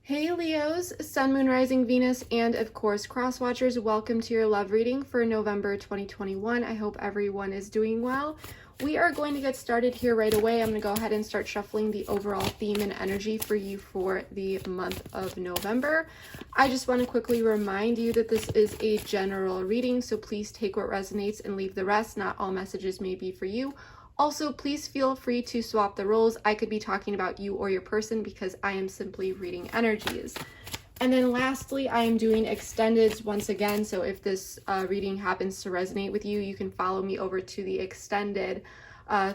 Hey Leos, Sun, Moon, Rising, Venus, and of course Cross Watchers, welcome to your love reading for November 2021. I hope everyone is doing well. We are going to get started here right away. I'm going to go ahead and start shuffling the overall theme and energy for you for the month of November. I just want to quickly remind you that this is a general reading, so please take what resonates and leave the rest. Not all messages may be for you. Also, please feel free to swap the roles. I could be talking about you or your person because I am simply reading energies. And then lastly, I am doing extendeds once again. So if this reading happens to resonate with you, you can follow me over to the extended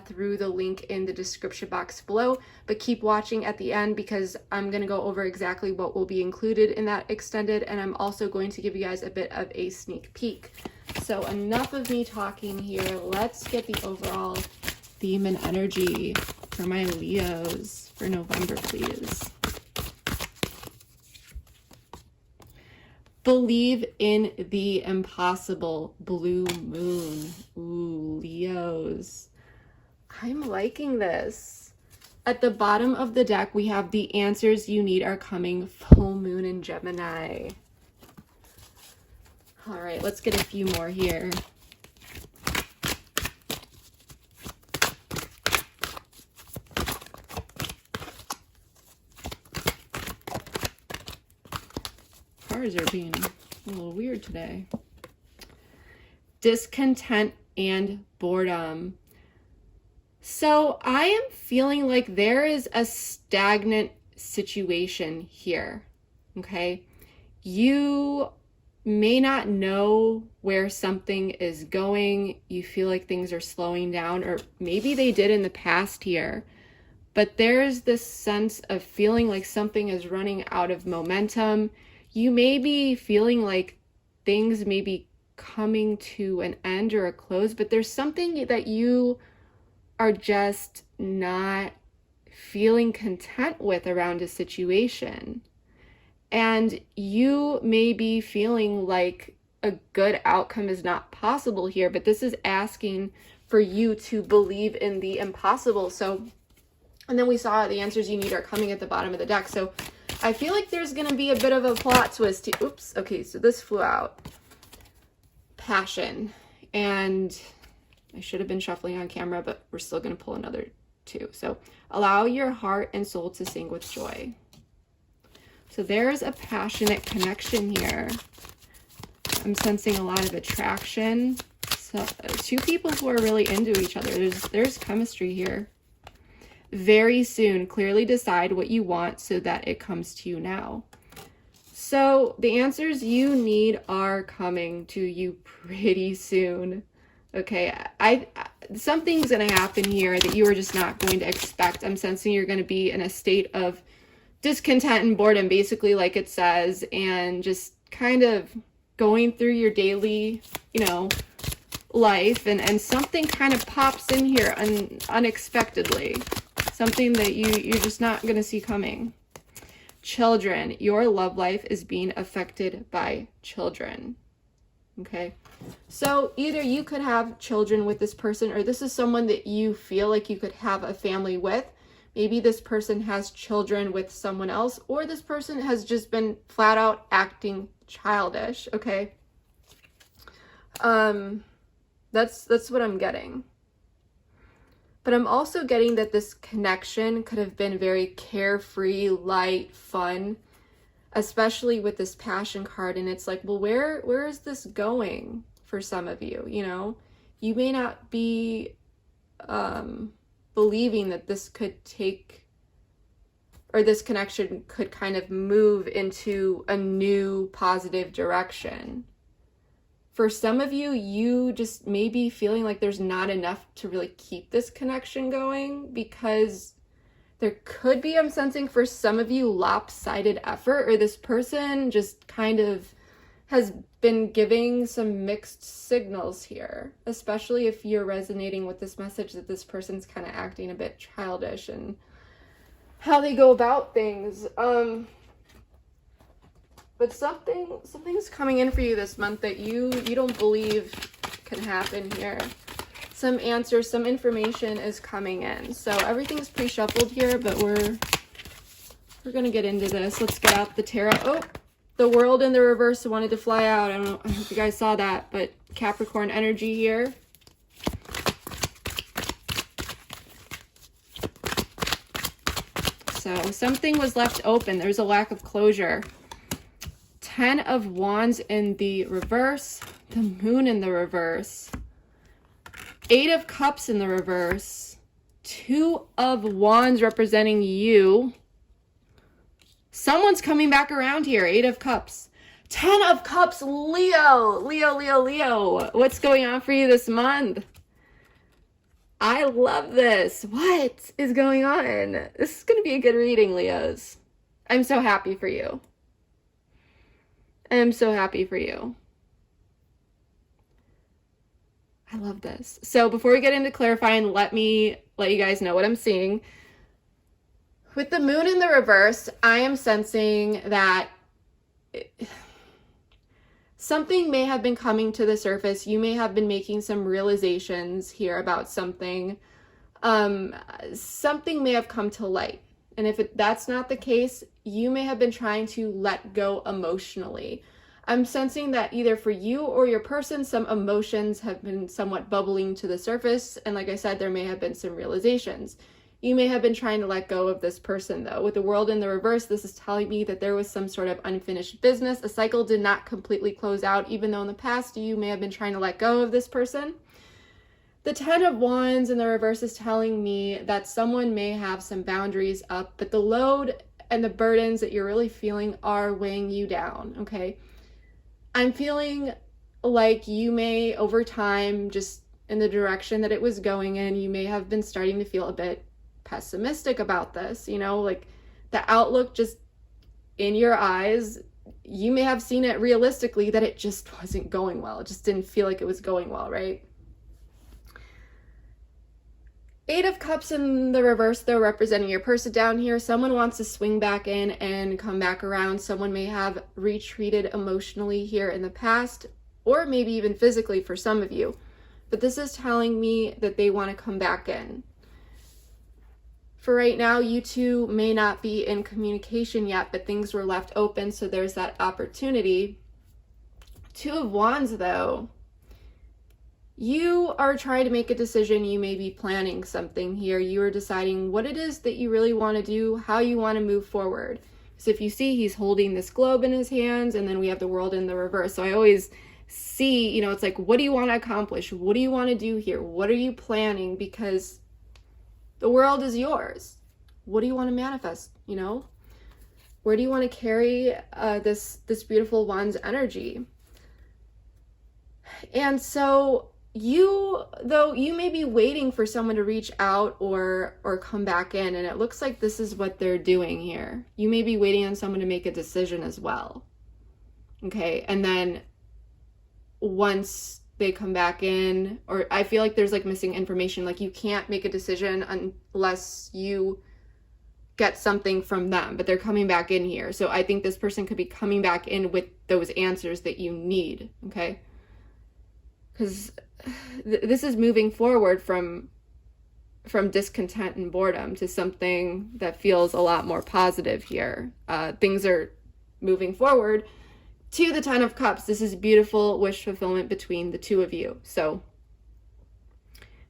through the link in the description box below. But keep watching at the end because I'm going to go over exactly what will be included in that extended. And I'm also going to give you guys a bit of a sneak peek. So enough of me talking here. Let's get the overall theme and energy for my Leos for November, please. Believe in the impossible, blue moon. Ooh, Leos. I'm liking this. At the bottom of the deck, we have the answers you need are coming, full moon in Gemini. All right, let's get a few more here. Cards are being a little weird today. Discontent and boredom. So I am feeling like there is a stagnant situation here, okay? You may not know where something is going. You feel like things are slowing down, or maybe they did in the past here. But there's this sense of feeling like something is running out of momentum. You may be feeling like things may be coming to an end or a close, but there's something that you are just not feeling content with around a situation. And you may be feeling like a good outcome is not possible here, but this is asking for you to believe in the impossible. So, and then we saw the answers you need are coming at the bottom of the deck. So I feel like there's going to be a bit of a plot twist. Oops. Okay, so this flew out. Passion. And I should have been shuffling on camera, but we're still going to pull another two. So allow your heart and soul to sing with joy. So there's a passionate connection here. I'm sensing a lot of attraction. So two people who are really into each other. There's chemistry here. Very soon, clearly decide what you want so that it comes to you now. So the answers you need are coming to you pretty soon. Okay, something's going to happen here that you are just not going to expect. I'm sensing you're going to be in a state of discontent and boredom, basically, like it says, and just kind of going through your daily, life, and something kind of pops in here unexpectedly. Something that you're just not going to see coming. Children. Your love life is being affected by children. Okay. So either you could have children with this person, or this is someone that you feel like you could have a family with. Maybe this person has children with someone else, or this person has just been flat out acting childish. Okay. That's what I'm getting. But I'm also getting that this connection could have been very carefree, light, fun, especially with this passion card. And it's like, well, where is this going for some of you? You may not be believing that this could take, or this connection could kind of move into a new positive direction. For some of you, you just may be feeling like there's not enough to really keep this connection going, because there could be, I'm sensing for some of you, lopsided effort, or this person just kind of has been giving some mixed signals here, especially if you're resonating with this message that this person's kind of acting a bit childish and how they go about things. But something's coming in for you this month that you don't believe can happen here. Some answers, some information is coming in. So everything's pre-shuffled here, but we're We're going to get into this. Let's get out the tarot. Oh, the world in the reverse wanted to fly out. I don't know. I hope you guys saw that, but Capricorn energy here. So something was left open. There's a lack of closure. 10 of Wands in the reverse. The Moon in the reverse. 8 of Cups in the reverse. 2 of Wands representing you. Someone's coming back around here. 8 of Cups. 10 of Cups, Leo. Leo, Leo, Leo. What's going on for you this month? I love this. What is going on? This is going to be a good reading, Leos. I'm so happy for you. I am so happy for you. I love this. So before we get into clarifying, let me let you guys know what I'm seeing. With the Moon in the reverse, I am sensing that something may have been coming to the surface. You may have been making some realizations here about something. Something may have come to light. And if that's not the case, you may have been trying to let go emotionally. I'm sensing that either for you or your person, some emotions have been somewhat bubbling to the surface. And like I said, there may have been some realizations. You may have been trying to let go of this person though. With the world in the reverse, this is telling me that there was some sort of unfinished business. A cycle did not completely close out, even though in the past you may have been trying to let go of this person. The 10 of Wands in the reverse is telling me that someone may have some boundaries up, but the load and the burdens that you're really feeling are weighing you down, okay? I'm feeling like you may, over time, just in the direction that it was going in, you may have been starting to feel a bit pessimistic about this, you know, like the outlook just in your eyes, you may have seen it realistically that it just wasn't going well. It just didn't feel like it was going well, right? 8 of Cups in the reverse, though, representing your person down here. Someone wants to swing back in and come back around. Someone may have retreated emotionally here in the past, or maybe even physically for some of you. But this is telling me that they want to come back in. For right now, you two may not be in communication yet, but things were left open, so there's that opportunity. 2 of Wands, though. You are trying to make a decision. You may be planning something here. You are deciding what it is that you really want to do, how you want to move forward. So if you see, he's holding this globe in his hands, and then we have the world in the reverse. So I always see, you know, it's like, what do you want to accomplish? What do you want to do here? What are you planning? Because the world is yours. What do you want to manifest, you know? Where do you want to carry this beautiful Wands energy? And so you may be waiting for someone to reach out or come back in, and it looks like this is what they're doing here. You may be waiting on someone to make a decision as well. Okay, and then once they come back in, or I feel like there's like missing information, like you can't make a decision unless you get something from them, but they're coming back in here. So I think this person could be coming back in with those answers that you need, okay? Because this is moving forward from discontent and boredom to something that feels a lot more positive here. Things are moving forward to the 10 of Cups. This is beautiful wish fulfillment between the two of you. So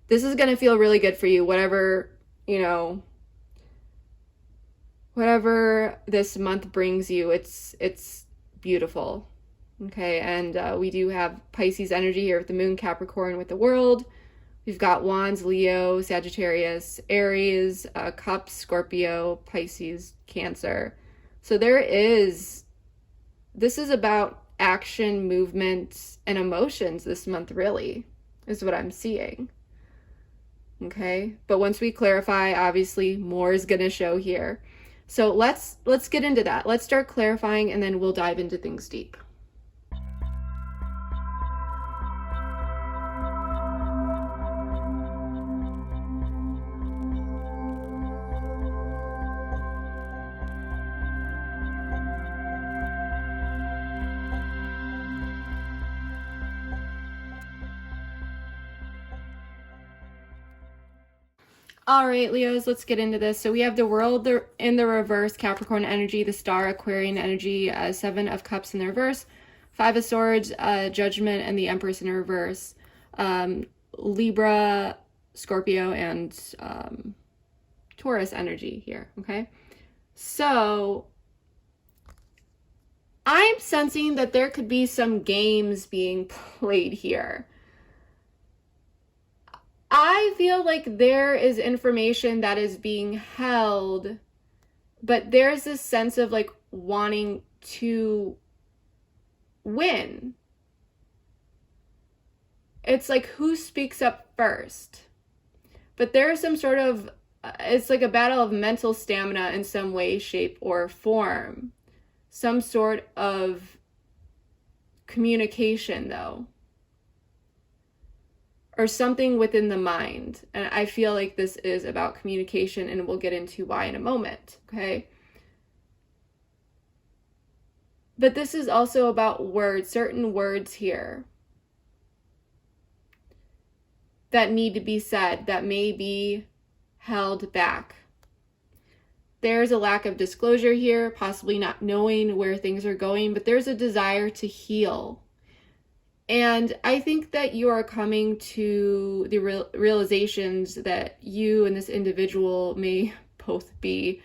this is going to feel really good for you, whatever, you know, whatever this month brings you. It's beautiful. Okay, and we do have Pisces energy here with the Moon, Capricorn with the World. We've got Wands, Leo, Sagittarius, Aries, Cups, Scorpio, Pisces, Cancer. So this is about action, movement, and emotions this month, really, is what I'm seeing. Okay, but once we clarify, obviously more is going to show here. So let's get into that. Let's start clarifying, and then we'll dive into things deep. All right, Leos, let's get into this. So we have the World in the reverse, Capricorn energy, the Star, Aquarian energy, Seven of Cups in the reverse, Five of Swords, Judgment, and the Empress in reverse. Libra, Scorpio, and Taurus energy here, okay? So I'm sensing that there could be some games being played here. I feel like there is information that is being held, but there's this sense of like wanting to win. It's like who speaks up first. But there's some sort of, it's like a battle of mental stamina in some way, shape, or form. Some sort of communication, though. Or something within the mind. And I feel like this is about communication, and we'll get into why in a moment, okay? But this is also about words, certain words here that need to be said, that may be held back. There's a lack of disclosure here, possibly not knowing where things are going, but there's a desire to heal. And I think that you are coming to the realizations that you and this individual may both be.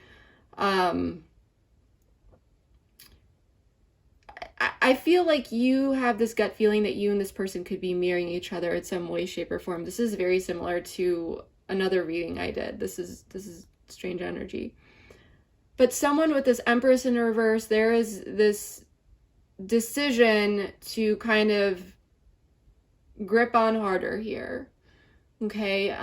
I feel like you have this gut feeling that you and this person could be mirroring each other in some way, shape, or form. This is very similar to another reading I did. This is strange energy. But someone with this Empress in reverse, there is this decision to kind of grip on harder here. Okay,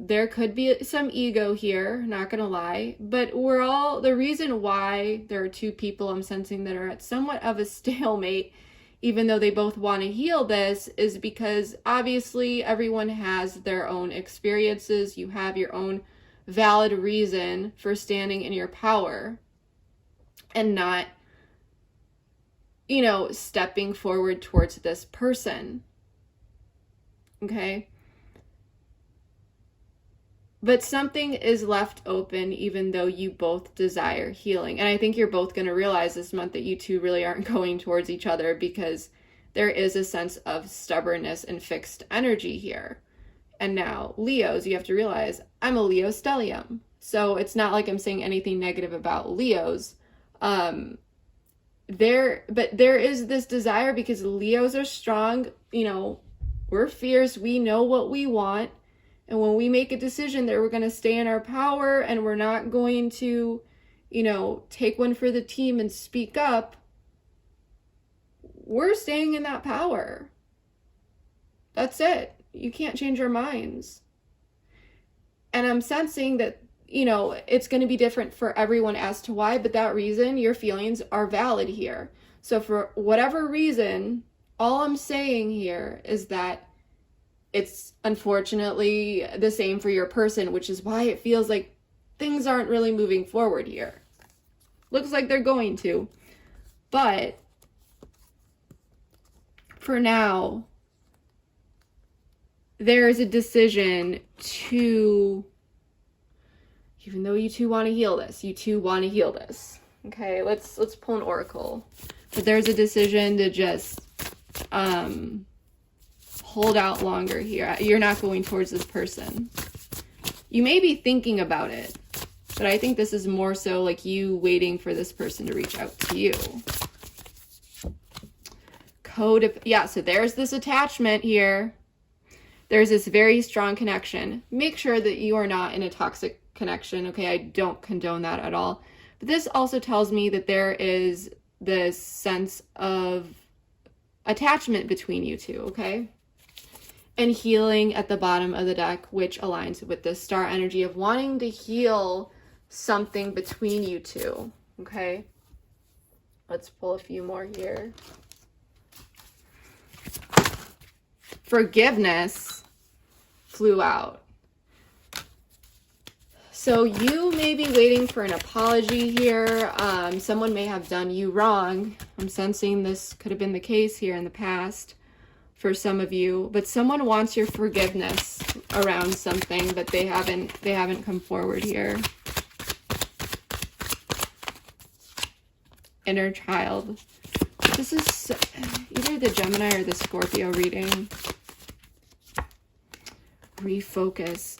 there could be some ego here, not gonna lie, but the reason why there are two people I'm sensing that are at somewhat of a stalemate, even though they both want to heal this, is because obviously everyone has their own experiences. You have your own valid reason for standing in your power and not, stepping forward towards this person. Okay? But something is left open even though you both desire healing. And I think you're both going to realize this month that you two really aren't going towards each other, because there is a sense of stubbornness and fixed energy here. And now, Leos, you have to realize, I'm a Leo stellium. So it's not like I'm saying anything negative about Leos. But there is this desire, because Leos are strong, we're fierce, we know what we want. And when we make a decision that we're going to stay in our power and we're not going to, take one for the team and speak up, we're staying in that power. That's it. You can't change our minds. And I'm sensing that, it's going to be different for everyone as to why, but that reason, your feelings are valid here. So for whatever reason, all I'm saying here is that it's unfortunately the same for your person, which is why it feels like things aren't really moving forward here. Looks like they're going to. But for now, there is a decision to, even though you two want to heal this, Okay, let's pull an oracle. But there's a decision to just hold out longer here. You're not going towards this person. You may be thinking about it, but I think this is more so like you waiting for this person to reach out to you. So there's this attachment here. There's this very strong connection. Make sure that you are not in a toxic connection, okay? I don't condone that at all. But this also tells me that there is this sense of attachment between you two, okay? And healing at the bottom of the deck, which aligns with the star energy of wanting to heal something between you two, okay? Let's pull a few more here. Forgiveness flew out. So you may be waiting for an apology here. Someone may have done you wrong. I'm sensing this could have been the case here in the past. for some of you, but someone wants your forgiveness around something, but they haven't come forward here. Inner child. This is either the Gemini or the Scorpio reading. Refocus.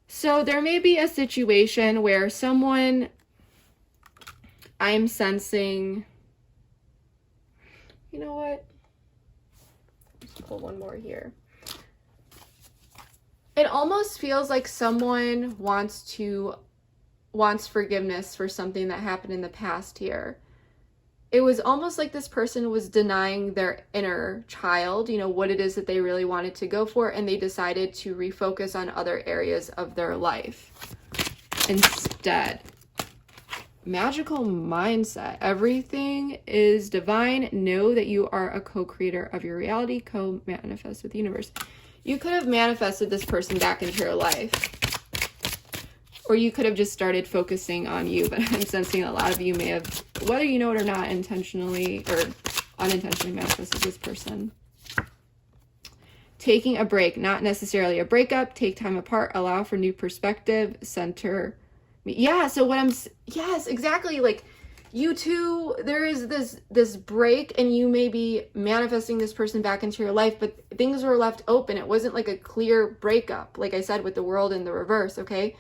So there may be a situation where someone, I'm sensing, you know what? Let's pull one more here. It almost feels like someone wants forgiveness for something that happened in the past here. It was almost like this person was denying their inner child, you know, what it is that they really wanted to go for, and they decided to refocus on other areas of their life instead. Magical mindset. Everything is divine. Know that you are a co-creator of your reality. Co-manifest with the universe. You could have manifested this person back into your life. Or you could have just started focusing on you, but I'm sensing a lot of you may have, whether you know it or not, intentionally or unintentionally manifested this person. Taking a break, not necessarily a breakup. Take time apart, allow for new perspective, center. Yeah, so what yes, exactly. Like you two, there is this break and you may be manifesting this person back into your life, but things were left open. It wasn't like a clear breakup, like I said, with the world in the reverse, okay?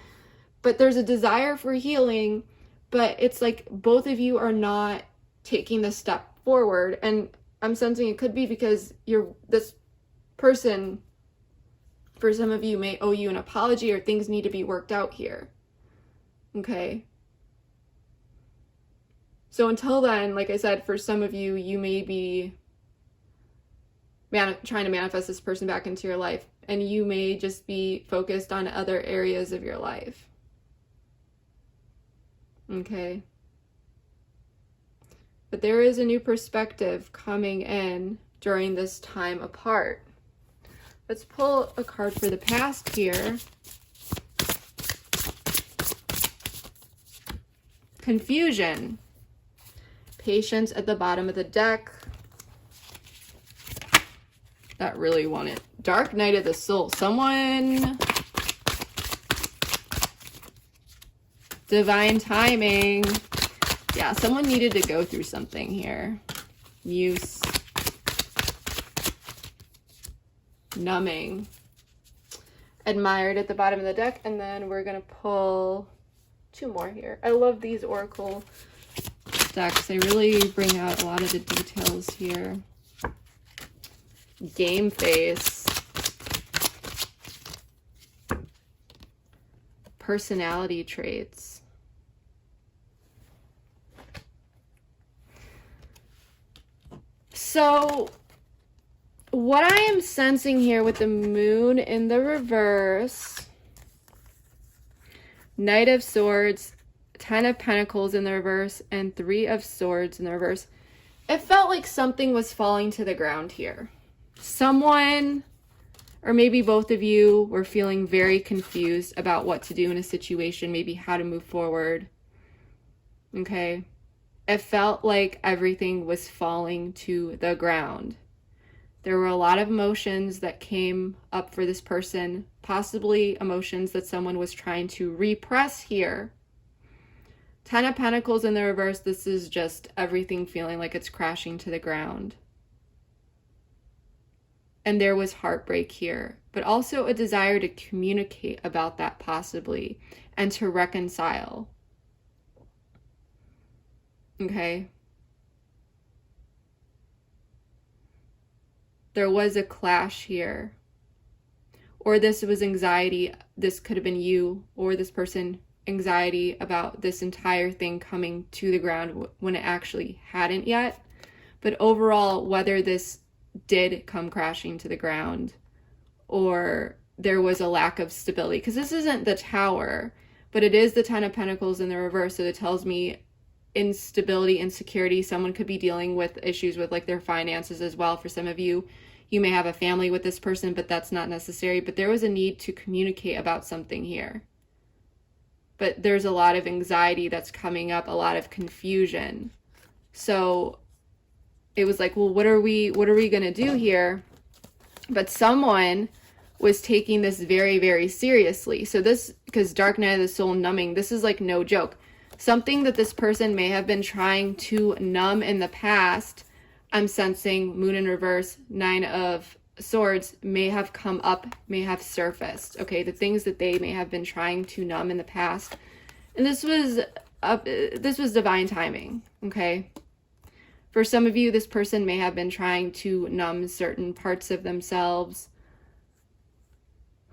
But there's a desire for healing, but it's like both of you are not taking the step forward. And I'm sensing it could be because this person, for some of you, may owe you an apology or things need to be worked out here. Okay. So until then, like I said, for some of you, you may be trying to manifest this person back into your life, and you may just be focused on other areas of your life. Okay. But there is a new perspective coming in during this time apart. Let's pull a card for the past here. Confusion. Patience at the bottom of the deck. That really won it. Dark Night of the Soul. Someone... Divine timing. Yeah, someone needed to go through something here. Muse. Numbing. Admired at the bottom of the deck. And then we're going to pull two more here. I love these oracle decks. They really bring out a lot of the details here. Game face. Personality traits. So what I am sensing here with the moon in the reverse, Knight of Swords, 10 of Pentacles in the reverse, and 3 of Swords in the reverse, it felt like something was falling to the ground here. Someone, or maybe both of you, were feeling very confused about what to do in a situation, maybe how to move forward. Okay. It felt like everything was falling to the ground. There were a lot of emotions that came up for this person, possibly emotions that someone was trying to repress here. 10 of Pentacles in the reverse, this is just everything feeling like it's crashing to the ground. And there was heartbreak here, but also a desire to communicate about that possibly and to reconcile. Okay. There was a clash here. Or this was anxiety. This could have been you or this person, anxiety about this entire thing coming to the ground when it actually hadn't yet. But overall, whether this did come crashing to the ground or there was a lack of stability, because this isn't the Tower, but it is the 10 of Pentacles in the reverse. So it tells me instability, insecurity. Someone could be dealing with issues with like their finances as well. For some of you, you may have a family with this person, but that's not necessary. But there was a need to communicate about something here. But there's a lot of anxiety that's coming up, a lot of confusion. So it was like, well, what are we going to do here? But someone was taking this very, very seriously. So this, because Dark Night of the Soul numbing, this is like no joke. Something that this person may have been trying to numb in the past, I'm sensing Moon in reverse, 9 of Swords, may have come up, may have surfaced. Okay, the things that they may have been trying to numb in the past. And this was divine timing, okay? For some of you, this person may have been trying to numb certain parts of themselves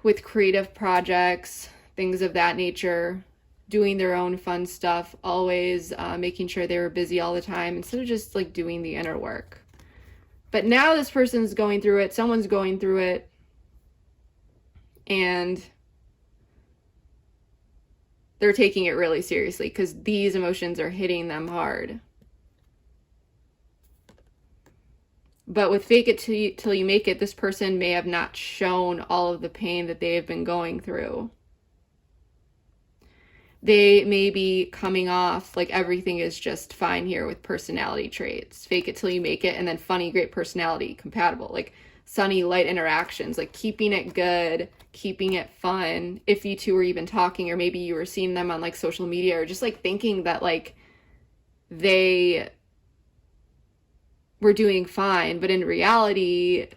with creative projects, things of that nature, doing their own fun stuff, always making sure they were busy all the time instead of just like doing the inner work. But now this person's going through it, someone's going through it, and they're taking it really seriously because these emotions are hitting them hard. But with fake it till you make it, this person may have not shown all of the pain that they have been going through. They may be coming off like everything is just fine here with personality traits. Fake it till you make it, and then funny, great personality, compatible. Like sunny, light interactions, like keeping it good, keeping it fun. If you two were even talking, or maybe you were seeing them on like social media, or just like thinking that like they were doing fine, but in reality,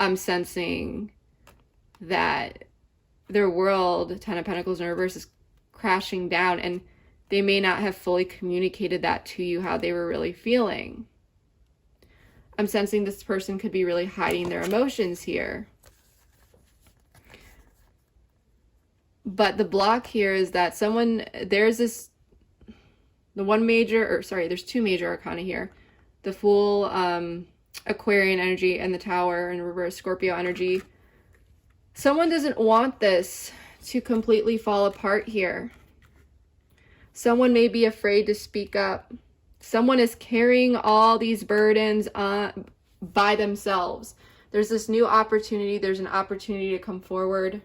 I'm sensing that their world, 10 of Pentacles in reverse, is crashing down, and they may not have fully communicated that to you, how they were really feeling. I'm sensing this person could be really hiding their emotions here. But the block here is that there's two major arcana here. The Fool, Aquarian energy, and the Tower and reverse Scorpio energy. Someone doesn't want this to completely fall apart here. Someone may be afraid to speak up. Someone is carrying all these burdens by themselves. There's this new opportunity. There's an opportunity to come forward,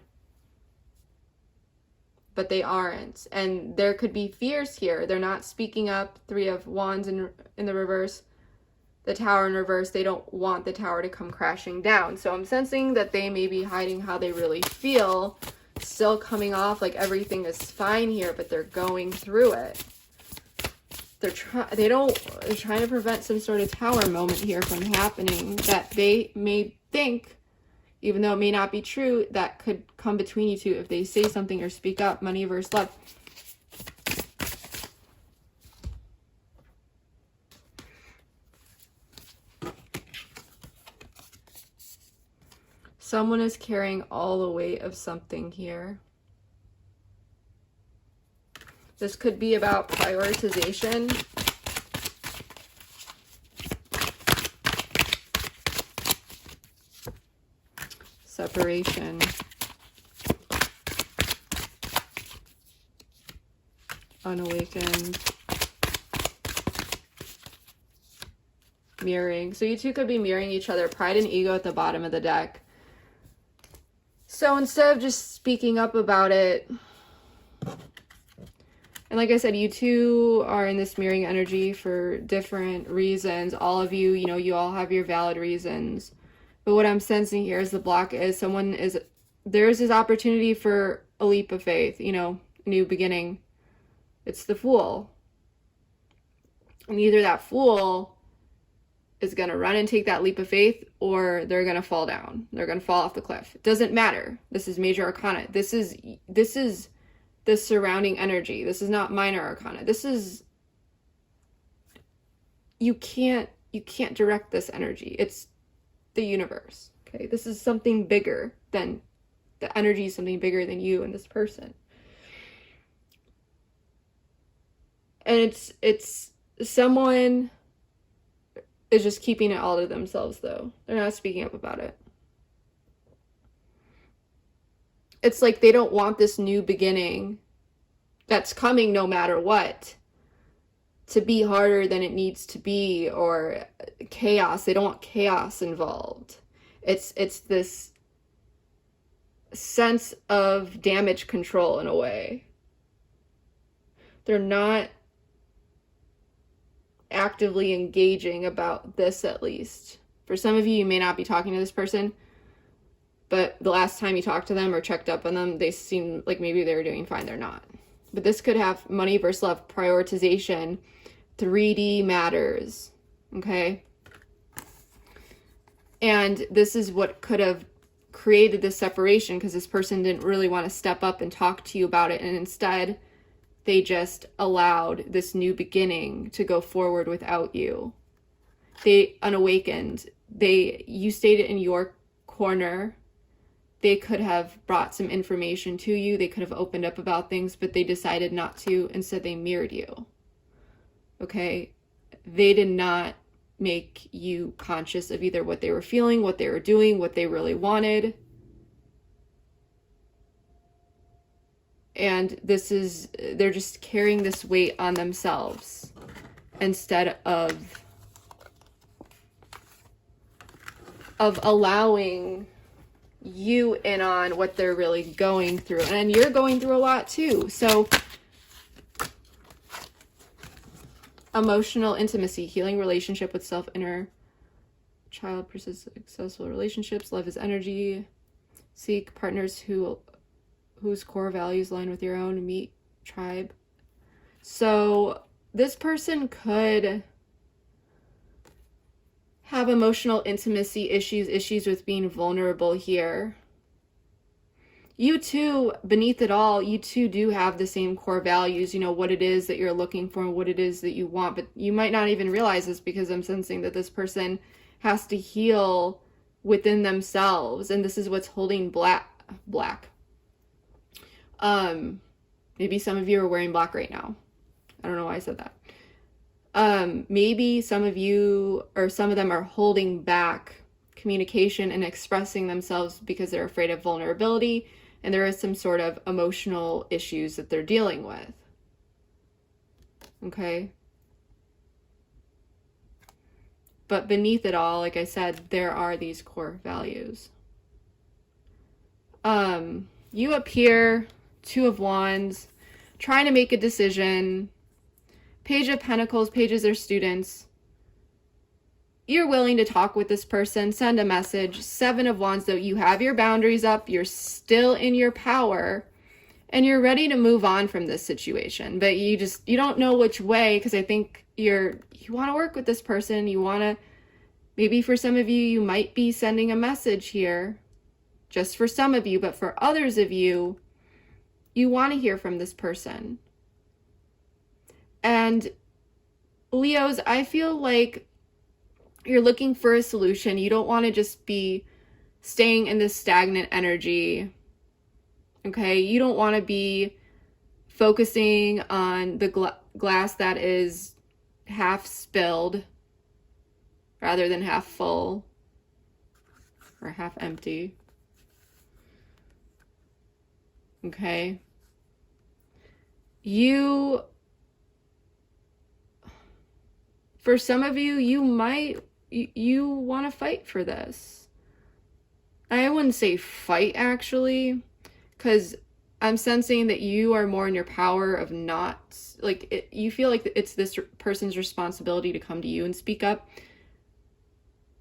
but they aren't. And there could be fears here. They're not speaking up. 3 of Wands in the reverse. The Tower in reverse, they don't want the Tower to come crashing down. So I'm sensing that they may be hiding how they really feel, still coming off like everything is fine here, but they're going through it. They're trying to prevent some sort of Tower moment here from happening that they may think, even though it may not be true, that could come between you two if they say something or speak up. Money versus love. Someone is carrying all the weight of something here. This could be about prioritization. Separation. Unawakened. Mirroring. So you two could be mirroring each other. Pride and ego at the bottom of the deck. So instead of just speaking up about it, and like I said, you two are in this mirroring energy for different reasons. All of you, you all have your valid reasons. But what I'm sensing here is the block is there's this opportunity for a leap of faith, a new beginning. It's the Fool. And either that Fool is going to run and take that leap of faith, or they're going to fall down. They're going to fall off the cliff. It doesn't matter. This is major arcana. This is the surrounding energy. This is not minor arcana. This is, you can't direct this energy. It's the universe. Okay. This is something bigger than the energy, is something bigger than you and this person. And it's someone is just keeping it all to themselves, though. They're not speaking up about it. It's like they don't want this new beginning that's coming no matter what to be harder than it needs to be, or chaos. They don't want chaos involved. It's this sense of damage control in a way. They're not actively engaging about this, at least. For some of you, you may not be talking to this person, but the last time you talked to them or checked up on them, they seemed like maybe they were doing fine. They're not. But this could have money versus love, prioritization, 3D matters, okay? And this is what could have created this separation, because this person didn't really want to step up and talk to you about it, and instead they just allowed this new beginning to go forward without you. They unawakened. You stayed in your corner. They could have brought some information to you. They could have opened up about things, but they decided not to. Instead, they mirrored you. Okay? They did not make you conscious of either what they were feeling, what they were doing, what they really wanted. And they're just carrying this weight on themselves instead of allowing you in on what they're really going through. And you're going through a lot too. So emotional intimacy, healing relationship with self, inner child, persist, successful relationships, love is energy, seek partners whose core values align with your own, meet tribe. So this person could have emotional intimacy issues with being vulnerable here. You too, beneath it all, you too do have the same core values, you know, what it is that you're looking for and what it is that you want, but you might not even realize this, because I'm sensing that this person has to heal within themselves, and this is what's holding black. Maybe some of you are wearing black right now. I don't know why I said that. Maybe some of you or some of them are holding back communication and expressing themselves because they're afraid of vulnerability, and there is some sort of emotional issues that they're dealing with. Okay? But beneath it all, like I said, there are these core values. You appear, Two of Wands, trying to make a decision. Page of Pentacles, pages are students. You're willing to talk with this person, send a message. Seven of Wands, though, you have your boundaries up, you're still in your power, and you're ready to move on from this situation. But you don't know which way, because I think you want to work with this person. You want to, maybe for some of you, you might be sending a message here, just for some of you, but for others of you, you want to hear from this person. And Leos, I feel like you're looking for a solution. You don't want to just be staying in this stagnant energy. Okay? You don't want to be focusing on the glass that is half spilled rather than half full or half empty. Okay? For some of you, you want to fight for this. I wouldn't say fight, actually, because I'm sensing that you are more in your power of not, like, you feel like it's this person's responsibility to come to you and speak up,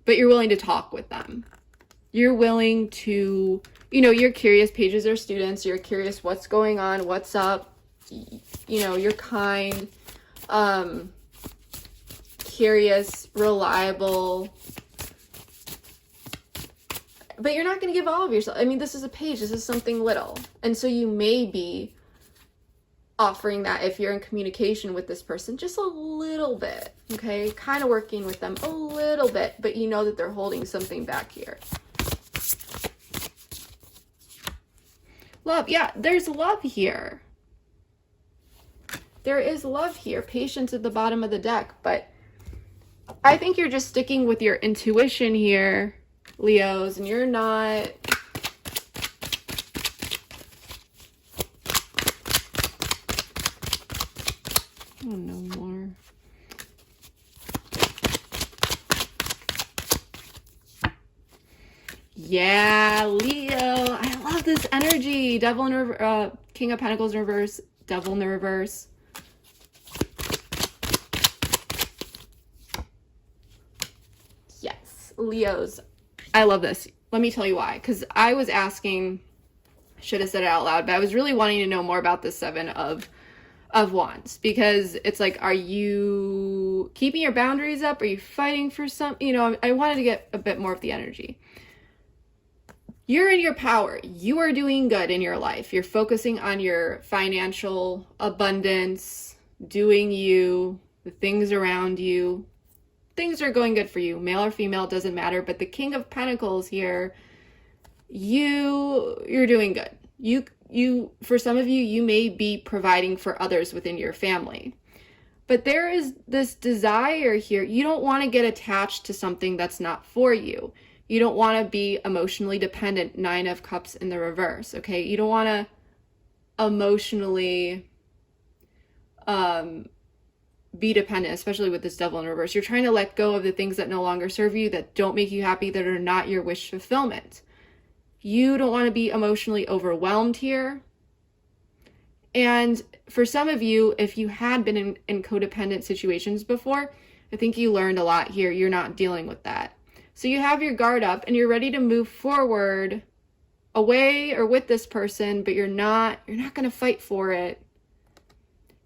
but you're willing to talk with them. You're willing to, you're curious, pages are students, you're curious what's going on, what's up, you're kind, curious, reliable, but you're not going to give all of yourself. I mean, this is a page, this is something little, and so you may be offering that if you're in communication with this person, just a little bit, okay, kind of working with them a little bit, but you know that they're holding something back here. Love, yeah, there's love here. There is love here. Patience at the bottom of the deck, but I think you're just sticking with your intuition here, Leos, and you're not... Oh, no more. Yeah, Leo. I love this energy. Devil in reverse, King of Pentacles in reverse, Devil in the reverse. Leos. I love this. Let me tell you why. Because I was asking, should have said it out loud, but I was really wanting to know more about the Seven of Wands, because it's like, are you keeping your boundaries up? Are you fighting for some, you know, I wanted to get a bit more of the energy. You're in your power. You are doing good in your life. You're focusing on your financial abundance, doing you, the things around you. Things are going good for you. Male or female, doesn't matter. But the King of Pentacles here, you're doing good. You, for some of you, you may be providing for others within your family. But there is this desire here. You don't want to get attached to something that's not for you. You don't want to be emotionally dependent. 9 of Cups in the reverse, okay? You don't want to emotionally be dependent, especially with this Devil in reverse. You're trying to let go of the things that no longer serve you, that don't make you happy, that are not your wish fulfillment. You don't want to be emotionally overwhelmed here. And for some of you, if you had been in codependent situations before, I think you learned a lot here. You're not dealing with that. So you have your guard up and you're ready to move forward away or with this person, but you're not going to fight for it.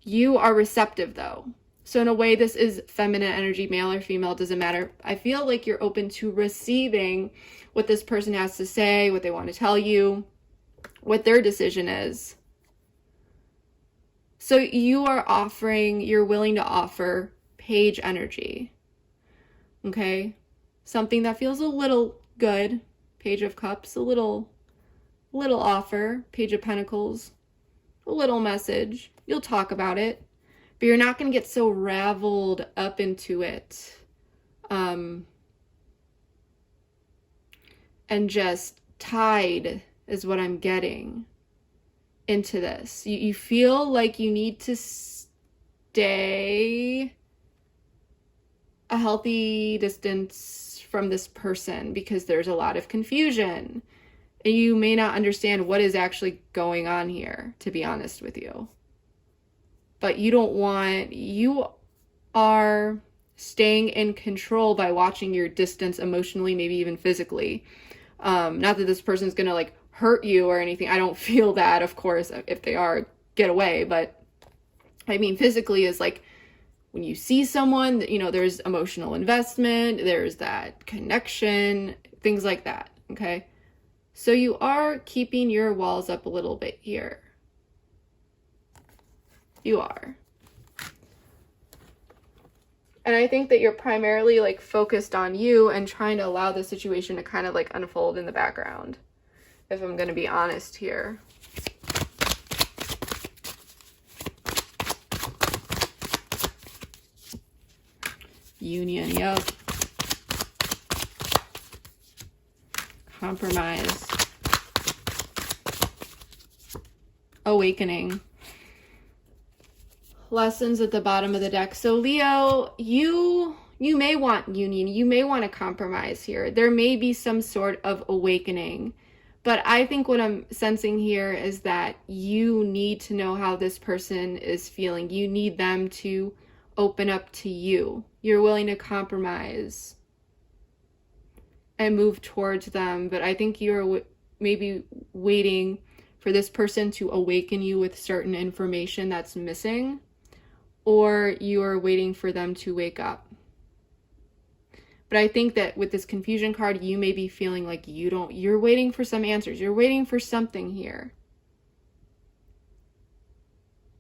You are receptive though. So in a way, this is feminine energy, male or female, doesn't matter. I feel like you're open to receiving what this person has to say, what they want to tell you, what their decision is. So you're willing to offer Page energy. Okay? Something that feels a little good. Page of Cups, a little offer. Page of Pentacles, a little message. You'll talk about it, but you're not going to get so raveled up into it. And just tied is what I'm getting into this. You feel like you need to stay a healthy distance from this person because there's a lot of confusion. And you may not understand what is actually going on here, to be honest with you. But you are staying in control by watching your distance emotionally, maybe even physically. Not that this person's gonna like hurt you or anything. I don't feel that, of course. If they are, get away. But I mean, physically is like when you see someone, you know, there's emotional investment, there's that connection, things like that. Okay. So you are keeping your walls up a little bit here. You are. And I think that you're primarily like focused on you and trying to allow the situation to kind of like unfold in the background, if I'm going to be honest here. Union, yep. Compromise. Awakening. Lessons at the bottom of the deck. So Leo, you may want union. You may want to compromise here. There may be some sort of awakening. But I think what I'm sensing here is that you need to know how this person is feeling. You need them to open up to you. You're willing to compromise and move towards them. But I think you're maybe waiting for this person to awaken you with certain information that's missing. Or you are waiting for them to wake up. But I think that with this confusion card, you may be feeling like you're waiting for some answers. You're waiting for something here.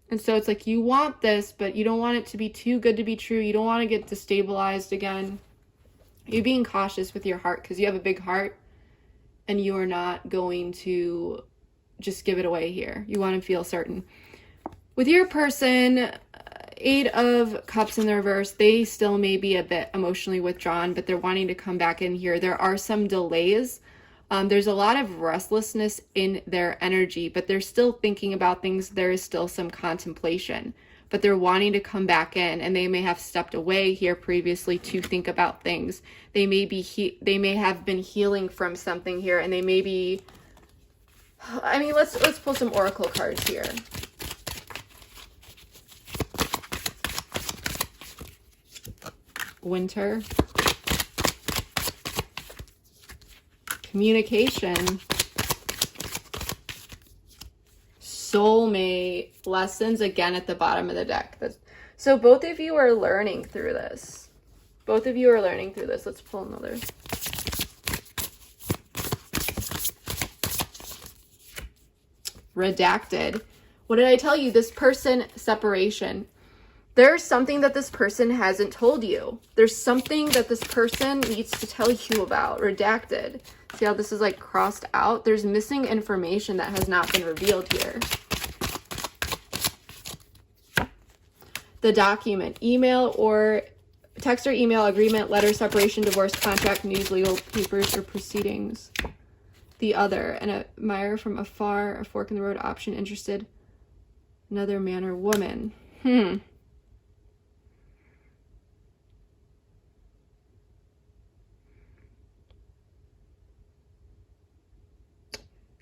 And so it's like you want this, but you don't want it to be too good to be true. You don't want to get destabilized again. You're being cautious with your heart because you have a big heart and you are not going to just give it away here. You want to feel certain. With your person, 8 of Cups in the reverse, they still may be a bit emotionally withdrawn, but they're wanting to come back in here. There are some delays. There's a lot of restlessness in their energy, but they're still thinking about things. There is still some contemplation, but they're wanting to come back in, and they may have stepped away here previously to think about things. They may have been healing from something here, and they may be, I mean, let's pull some oracle cards here. Winter. communication, soulmate, lessons again at the bottom of the deck. So both of you are learning through this. Both of you are learning through this. Let's pull another. Redacted. What did I tell you? This person, separation. There's something that this person hasn't told you. There's something that this person needs to tell you about. Redacted. See how this is like crossed out? There's missing information that has not been revealed here. The document. Email or text or email, agreement, letter, separation, divorce, contract, news, legal papers, or proceedings. The other. An admirer from afar, a fork in the road option, interested. Another man or woman.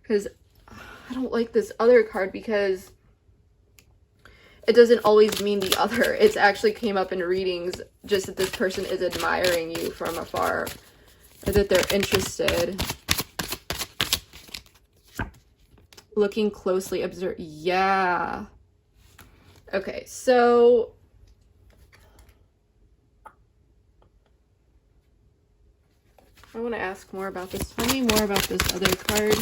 Because I don't like this other card because it doesn't always mean the other. It's actually came up in readings just that this person is admiring you from afar or that they're interested. Looking closely, observe. Yeah. Okay, so I want to ask more about this. Tell me more about this other card.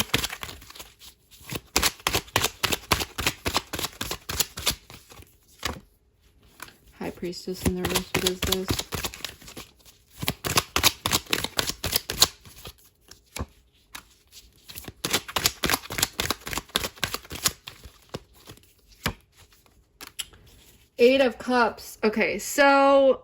High Priestess in the reverse. What is this? Eight of Cups. Okay, so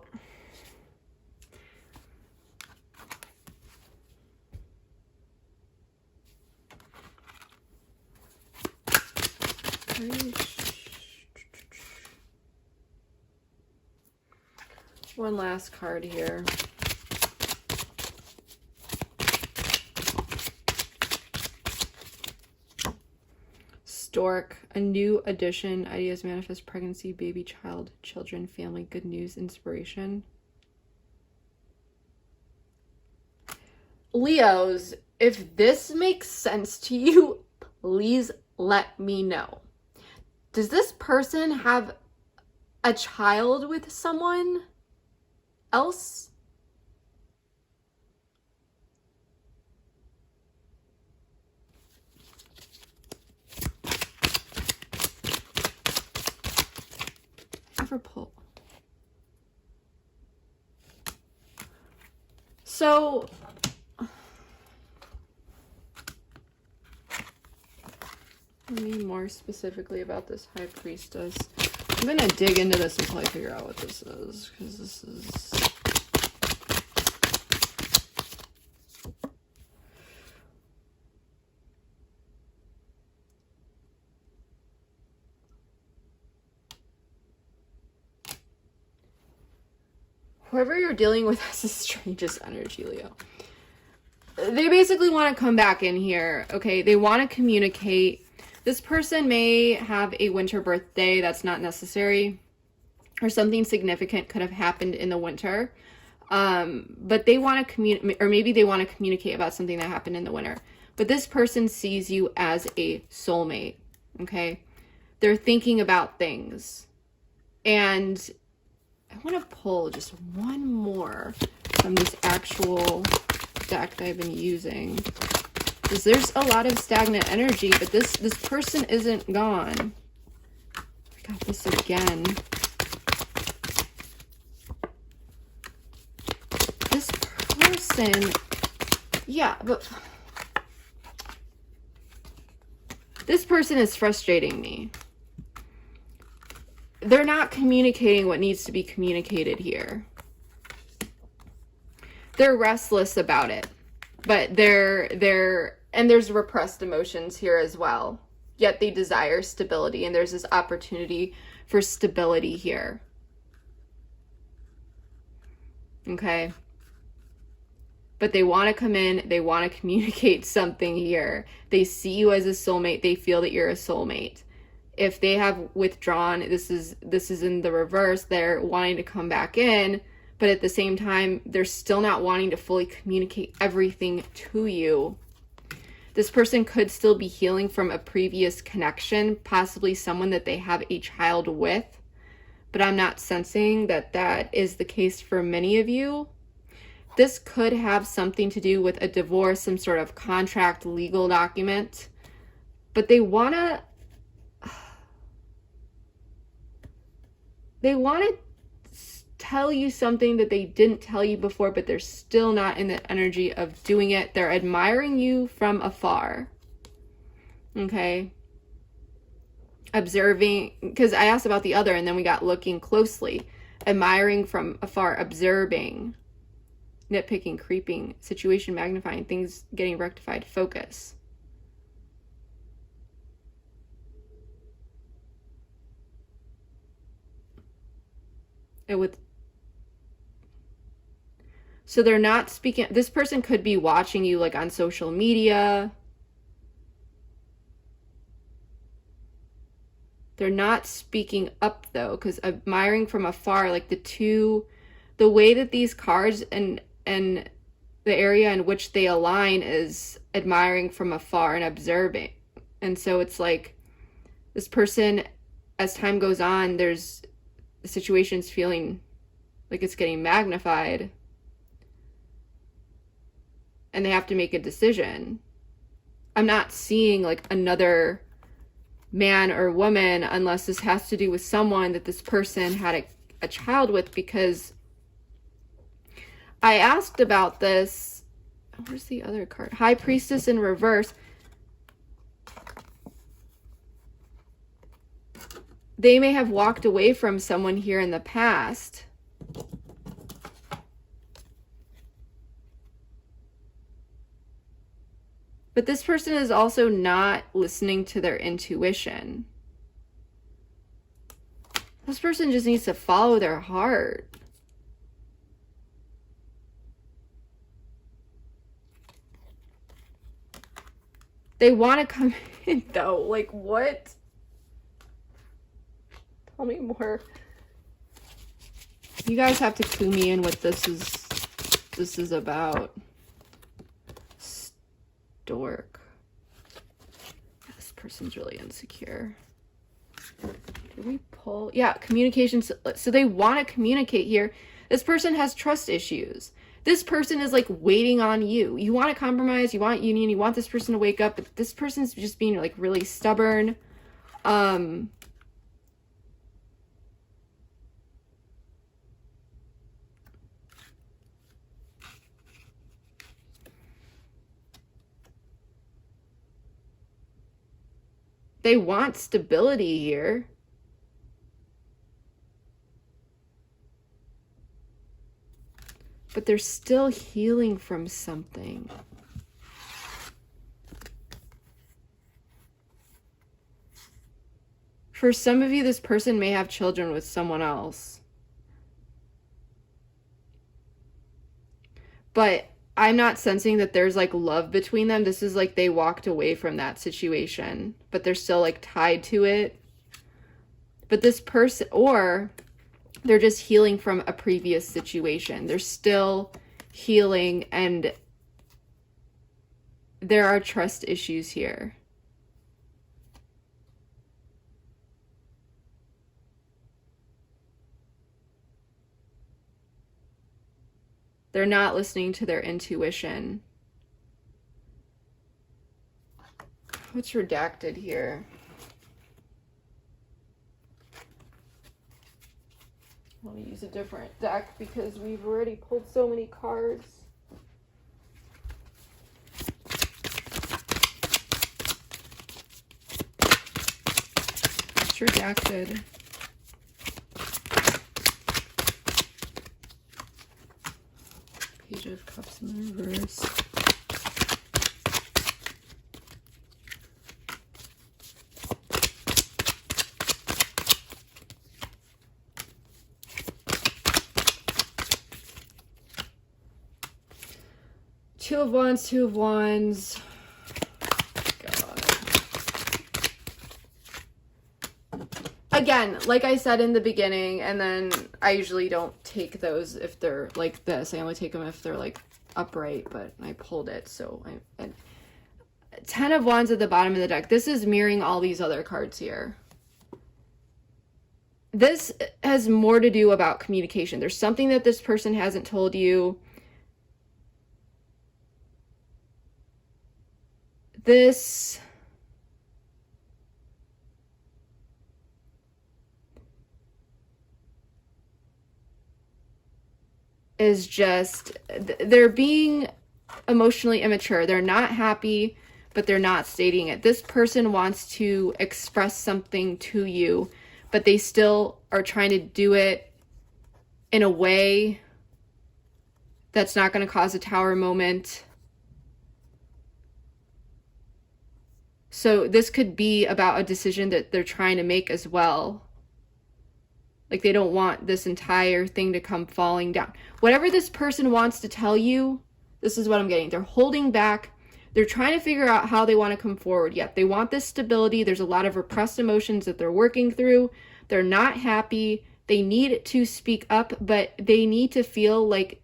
one last card here. Stork, a new addition, ideas manifest, pregnancy, baby, child, children, family, good news, inspiration. Leos, if this makes sense to you, please let me know. Does this person have a child with someone else? Never pull. So tell me more specifically about this High Priestess. I'm gonna dig into this until I figure out what this is, because this is whoever you're dealing with has the strangest energy, Leo. They basically want to come back in here, okay? They want to communicate. This person may have a winter birthday. That's not necessary. Or something significant could have happened in the winter. But they want to communicate, or maybe they want to communicate about something that happened in the winter. But this person sees you as a soulmate, okay? They're thinking about things. And I want to pull just one more from this actual deck that I've been using. Because there's a lot of stagnant energy, but this person isn't gone. I got this again. This person, yeah, but this person is frustrating me. They're not communicating what needs to be communicated here. They're restless about it, but and there's repressed emotions here as well. Yet they desire stability, and there's this opportunity for stability here. Okay? But they want to come in, they want to communicate something here. They see you as a soulmate, they feel that you're a soulmate. If they have withdrawn, this is in the reverse, they're wanting to come back in, but at the same time, they're still not wanting to fully communicate everything to you. This person could still be healing from a previous connection, possibly someone that they have a child with, but I'm not sensing that that is the case for many of you. This could have something to do with a divorce, some sort of contract, legal document, but they want to tell you something that they didn't tell you before, but they're still not in the energy of doing it. They're admiring you from afar. Okay? Observing, because I asked about the other and then we got looking closely. Admiring from afar, observing, nitpicking, creeping, situation magnifying, things getting rectified, focus. And with, so they're not speaking, this person could be watching you like on social media. They're not speaking up though, because admiring from afar, like the way that these cards and the area in which they align is admiring from afar and observing. And so it's like this person, as time goes on, there's the situation's feeling like it's getting magnified and they have to make a decision. I'm not seeing like another man or woman unless this has to do with someone that this person had a child with, because I asked about this. Where's the other card? High Priestess in reverse. They may have walked away from someone here in the past. But this person is also not listening to their intuition. This person just needs to follow their heart. They want to come in though. Like what? Tell me more. You guys have to clue me in what this is about. Dork. This person's really insecure. Did we pull? Yeah, communication. So they want to communicate here. This person has trust issues. This person is like waiting on you. You want to compromise, you want union, you want this person to wake up, but this person's just being like really stubborn. They want stability here. But they're still healing from something. For some of you, this person may have children with someone else. But I'm not sensing that there's like love between them. This is like they walked away from that situation, but they're still like tied to it. But this person, or they're just healing from a previous situation. They're still healing and there are trust issues here. They're not listening to their intuition. What's redacted here? Let me use a different deck because we've already pulled so many cards. It's redacted. Page of Cups in reverse. Two of Wands, Two of Wands. God. Again, like I said in the beginning, and then I usually don't take those if they're like this. I only take them if they're like upright, but I pulled it, so Ten of Wands at the bottom of the deck. This is mirroring all these other cards here. This has more to do about communication. There's something that this person hasn't told you. This is just, they're being emotionally immature. They're not happy, but they're not stating it. This person wants to express something to you, but they still are trying to do it in a way that's not going to cause a tower moment. So this could be about a decision that they're trying to make as well. Like they don't want this entire thing to come falling down. Whatever this person wants to tell you, this is what I'm getting. They're holding back. They're trying to figure out how they want to come forward. Yet they want this stability. There's a lot of repressed emotions that they're working through. They're not happy. They need to speak up, but they need to feel like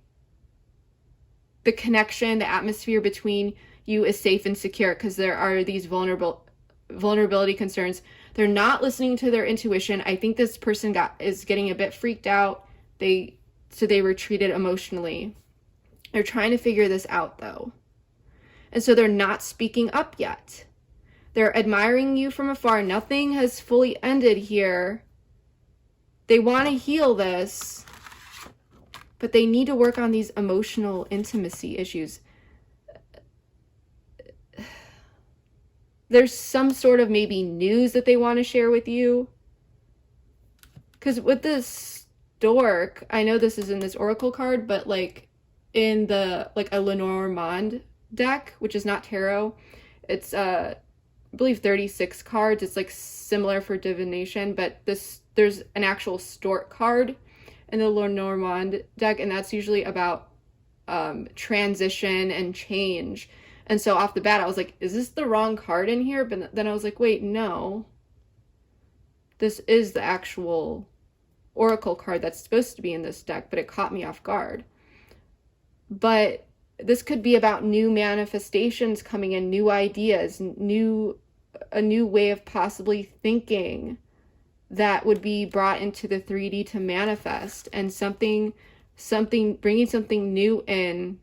the connection, the atmosphere between you is safe and secure, because there are these vulnerability concerns. They're not listening to their intuition. I think this person is getting a bit freaked out. So they retreated emotionally. They're trying to figure this out though. And so they're not speaking up yet. They're admiring you from afar. Nothing has fully ended here. They want to heal this, but they need to work on these emotional intimacy issues. There's some sort of maybe news that they want to share with you. Because with this stork, I know this is in this oracle card, but like in the, like a Lenormand deck, which is not tarot, it's I believe 36 cards. It's like similar for divination, but there's an actual stork card in the Lenormand deck, and that's usually about transition and change. And so off the bat, I was like, is this the wrong card in here? But then I was like, wait, no. This is the actual oracle card that's supposed to be in this deck, but it caught me off guard. But this could be about new manifestations coming in, new ideas, a new way of possibly thinking that would be brought into the 3D to manifest, and bringing something new in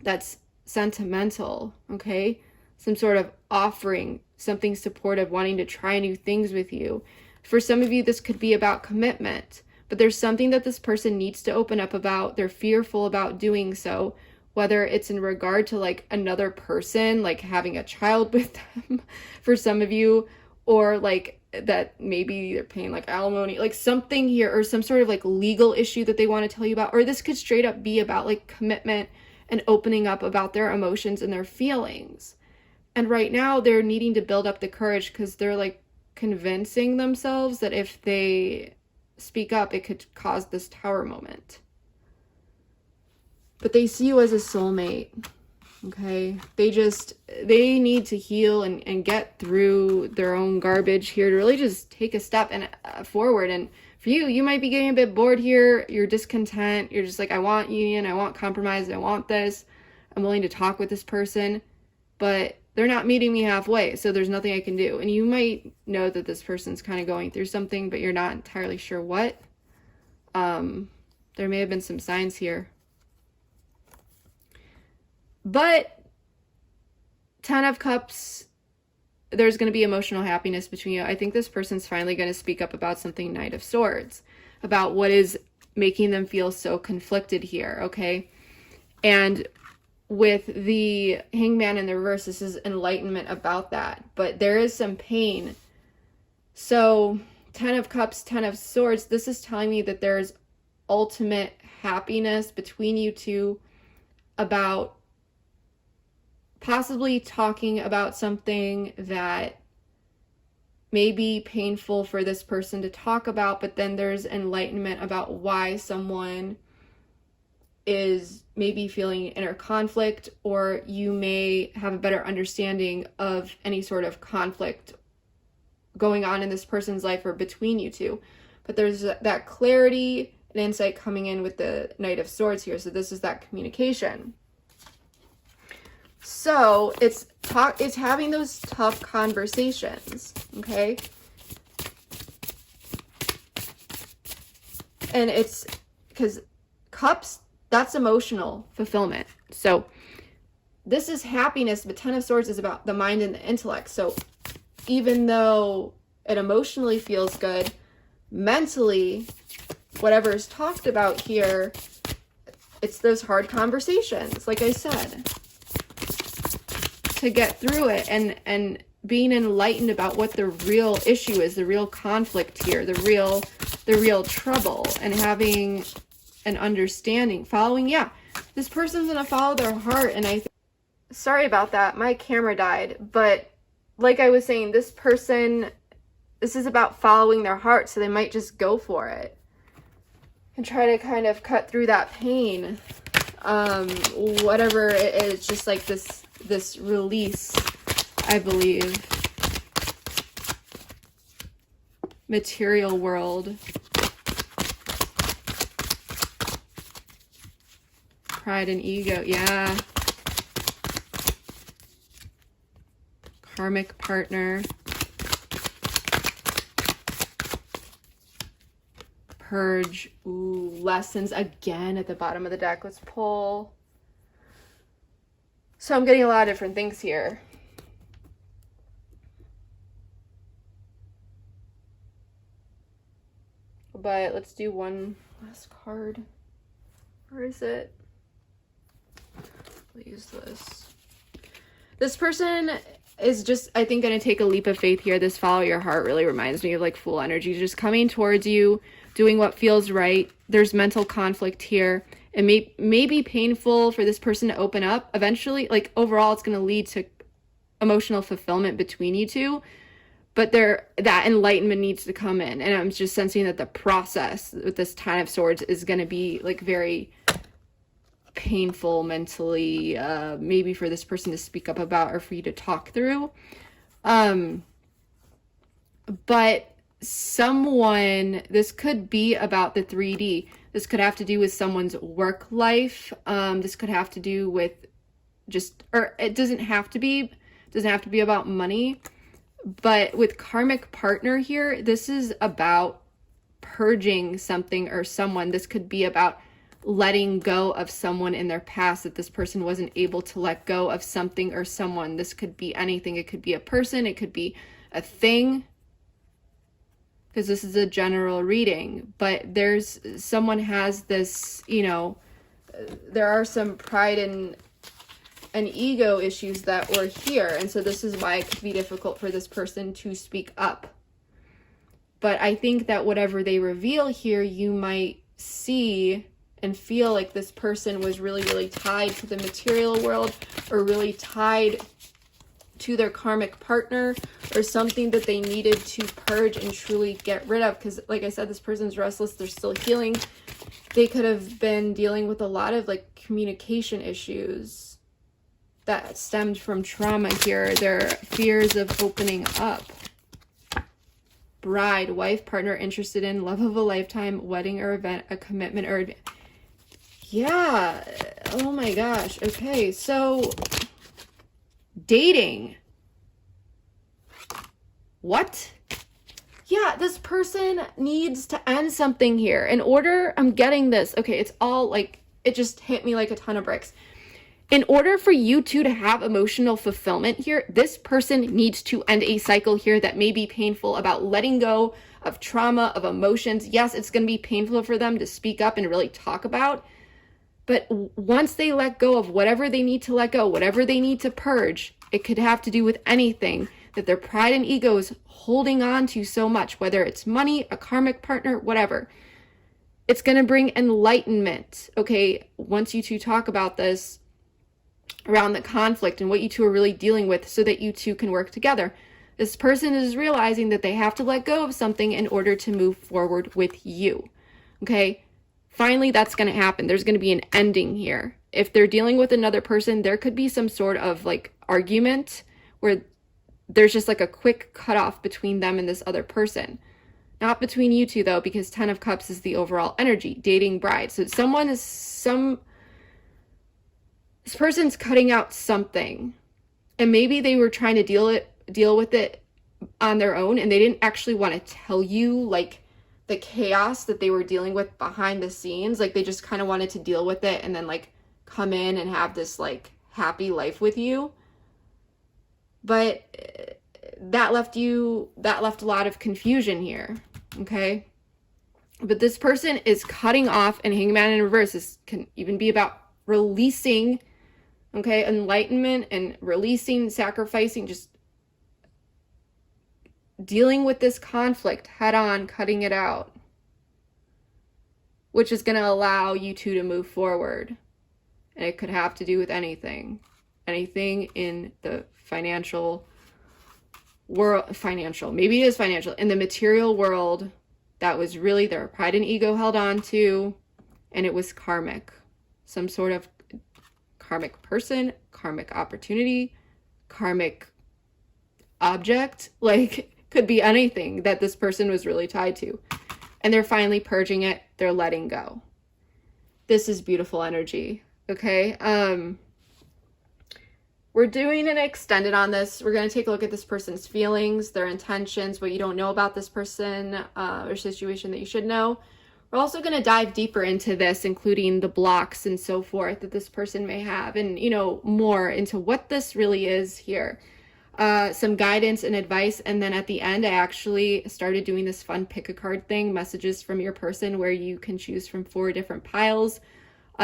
that's sentimental, okay? Some sort of offering, something supportive, wanting to try new things with you. For some of you, this could be about commitment, but there's something that this person needs to open up about. They're fearful about doing so, whether it's in regard to like another person, like having a child with them for some of you, or like that maybe they're paying like alimony, like something here, or some sort of like legal issue that they want to tell you about. Or this could straight up be about like commitment and opening up about their emotions and their feelings. And right now they're needing to build up the courage, because they're like convincing themselves that if they speak up, it could cause this tower moment. But they see you as a soulmate, okay? They need to heal and get through their own garbage here to really just take a step and forward. And for you, you might be getting a bit bored here. You're discontent. You're just like, I want union. I want compromise. I want this. I'm willing to talk with this person, but they're not meeting me halfway. So there's nothing I can do. And you might know that this person's kind of going through something, but you're not entirely sure what. There may have been some signs here. But 10 of Cups, there's going to be emotional happiness between you. I think this person's finally going to speak up about something, Knight of Swords, about what is making them feel so conflicted here, okay? And with the Hangman in the reverse, this is enlightenment about that. But there is some pain. So 10 of Cups, 10 of Swords, this is telling me that there's ultimate happiness between you two about possibly talking about something that may be painful for this person to talk about, but then there's enlightenment about why someone is maybe feeling inner conflict, or you may have a better understanding of any sort of conflict going on in this person's life or between you two. But there's that clarity and insight coming in with the Knight of Swords here. So this is that communication. So it's having those tough conversations, okay? And it's because cups, that's emotional fulfillment. So this is happiness, but Ten of Swords is about the mind and the intellect. So even though it emotionally feels good, mentally, whatever is talked about here, it's those hard conversations, like I said, to get through it, and being enlightened about what the real issue is, the real conflict here, the real trouble, and having an understanding, following, yeah, this person's gonna follow their heart. And sorry about that, my camera died, but like I was saying, this is about following their heart, so they might just go for it and try to kind of cut through that pain, whatever it is, just like this release, I believe. Material world. Pride and ego, yeah. Karmic partner. Purge. Ooh, lessons again at the bottom of the deck. Let's pull. So I'm getting a lot of different things here. But let's do one last card. Where is it? I'll use this. This person is just, I think, going to take a leap of faith here. This follow your heart really reminds me of like Fool energy, just coming towards you, doing what feels right. There's mental conflict here. It may be painful for this person to open up. Eventually, like overall, it's going to lead to emotional fulfillment between you two. But that enlightenment needs to come in. And I'm just sensing that the process with this Ten of Swords is going to be like very painful mentally, maybe for this person to speak up about or for you to talk through. But someone, this could be about the 3D. This could have to do with someone's work life. This could have to do with or it doesn't have to be about money. But with karmic partner here, this is about purging something or someone. This could be about letting go of someone in their past, that this person wasn't able to let go of something or someone. This could be anything. It could be a person. It could be a thing, because this is a general reading. But someone has this, there are some pride and ego issues that were here, and so this is why it could be difficult for this person to speak up. But I think that whatever they reveal here, you might see and feel like this person was really, really tied to the material world, or really tied to their karmic partner, or something that they needed to purge and truly get rid of. Because like I said, this person's restless, they're still healing. They could have been dealing with a lot of like communication issues that stemmed from trauma here. Their fears of opening up. Bride, wife, partner, interested in, love of a lifetime, wedding or event, a commitment or yeah. Oh my gosh. Okay, so dating. What? Yeah, this person needs to end something here. In order, I'm getting this. Okay, it's all like, it just hit me like a ton of bricks. In order for you two to have emotional fulfillment here, this person needs to end a cycle here that may be painful, about letting go of trauma, of emotions. Yes, it's going to be painful for them to speak up and really talk about. But once they let go of whatever they need to let go, whatever they need to purge, it could have to do with anything that their pride and ego is holding on to so much, whether it's money, a karmic partner, whatever. It's going to bring enlightenment. Okay, once you two talk about this, around the conflict and what you two are really dealing with, so that you two can work together. This person is realizing that they have to let go of something in order to move forward with you. Okay? Finally, that's going to happen. There's going to be an ending here. If they're dealing with another person, there could be some sort of like argument where there's just like a quick cutoff between them and this other person. Not between you two though, because 10 of Cups is the overall energy, dating, bride. So This person's cutting out something, and maybe they were trying to deal with it on their own, and they didn't actually want to tell you like the chaos that they were dealing with behind the scenes. Like they just kind of wanted to deal with it and then like come in and have this like happy life with you. But that left a lot of confusion here. Okay. But this person is cutting off, and Hangman in reverse. This can even be about releasing, okay, enlightenment and releasing, sacrificing, just dealing with this conflict head on, cutting it out, which is going to allow you two to move forward. And it could have to do with anything in the financial world, maybe it is financial, in the material world that was really their pride and ego held on to, and it was karmic, some sort of karmic person, karmic opportunity, karmic object, like could be anything that this person was really tied to. And they're finally purging it. They're letting go. This is beautiful energy. Okay. We're doing an extended on this. We're going to take a look at this person's feelings, their intentions, what you don't know about this person or situation that you should know. We're also going to dive deeper into this, including the blocks and so forth that this person may have, and, you know, more into what this really is here. Some guidance and advice. And then at the end, I actually started doing this fun pick a card thing, messages from your person, where you can choose from 4 different piles,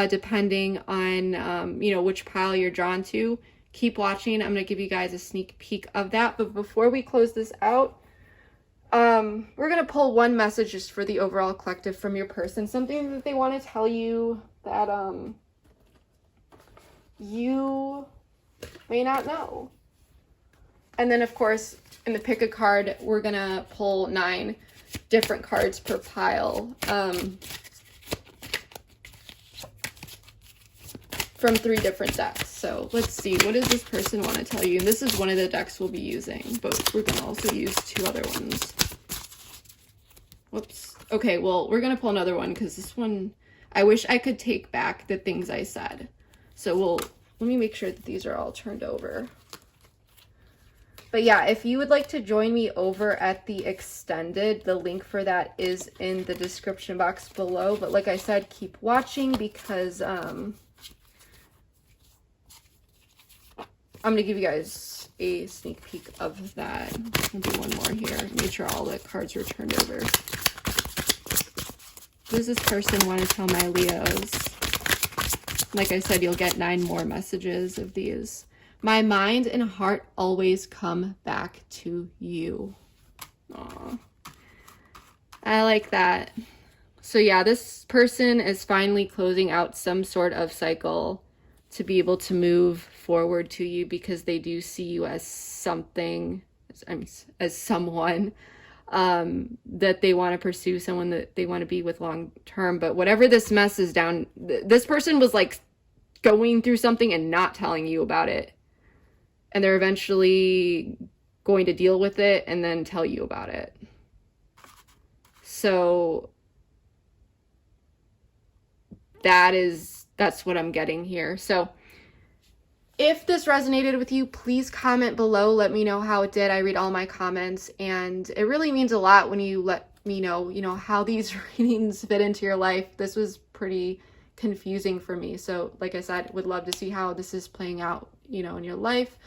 depending on, you know, which pile you're drawn to. Keep watching. I'm going to give you guys a sneak peek of that. But before we close this out, we're going to pull one message just for the overall collective from your person. Something that they want to tell you that you may not know. And then, of course, in the pick a card, we're going to pull 9 different cards per pile from 3 different decks. So let's see, what does this person want to tell you? And this is one of the decks we'll be using, but we're going to also use 2 other ones. Whoops. Okay, well, we're going to pull another one because this one, I wish I could take back the things I said. So let me make sure that these are all turned over. But yeah, if you would like to join me over at the extended, the link for that is in the description box below. But like I said, keep watching because I'm going to give you guys a sneak peek of that. I'll do one more here. Make sure all the cards were turned over. What does this person want to tell my Leos? Like I said, you'll get 9 more messages of these. My mind and heart always come back to you. Aww. I like that. So yeah, this person is finally closing out some sort of cycle to be able to move forward to you, because they do see you as something, as someone that they want to pursue, someone that they want to be with long term. But whatever this mess is down, this person was like going through something and not telling you about it. And they're eventually going to deal with it and then tell you about it. So that's what I'm getting here. So if this resonated with you, please comment below. Let me know how it did. I read all my comments, and it really means a lot when you let me know, how these readings fit into your life. This was pretty confusing for me. So like I said, would love to see how this is playing out, in your life.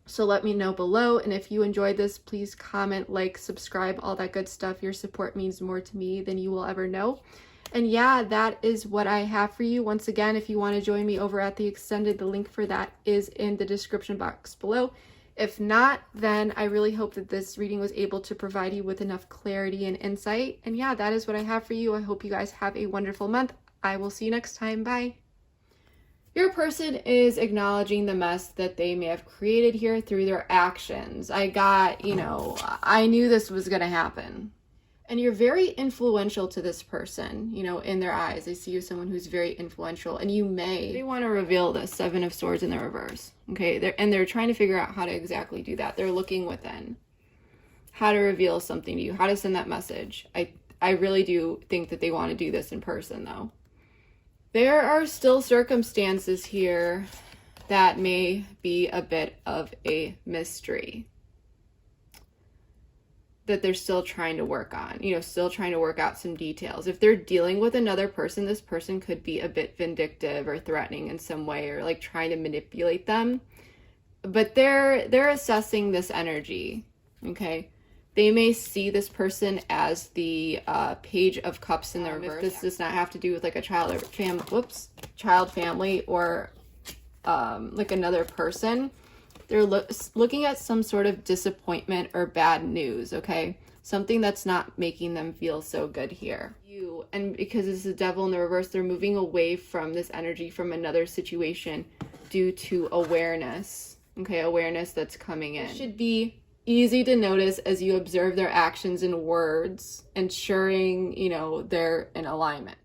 So let me know below. And if you enjoyed this, please comment, like, subscribe, all that good stuff. Your support means more to me than you will ever know. And yeah, that is what I have for you. Once again, if you want to join me over at the extended, the link for that is in the description box below. If not, then I really hope that this reading was able to provide you with enough clarity and insight. And yeah, that is what I have for you. I hope you guys have a wonderful month. I will see you next time. Bye. Your person is acknowledging the mess that they may have created here through their actions. I got, I knew this was going to happen. And you're very influential to this person, in their eyes. They see you as someone who's very influential, and they want to reveal the 7 of Swords in the reverse. Okay. They're trying to figure out how to exactly do that. They're looking within how to reveal something to you, how to send that message. I really do think that they want to do this in person though. There are still circumstances here that may be a bit of a mystery that they're still trying to work on, you know, still trying to work out some details. If they're dealing with another person, this person could be a bit vindictive or threatening in some way, or like trying to manipulate them. But they're assessing this energy, okay? They may see this person as the Page of Cups in the reverse. If this does not have to do with like a child family, or like another person. They're looking at some sort of disappointment or bad news, okay? Something that's not making them feel so good here. And because it's the Devil in the reverse, they're moving away from this energy from another situation due to awareness, okay? Awareness that's coming in. It should be easy to notice as you observe their actions and words, ensuring, you know, they're in alignment.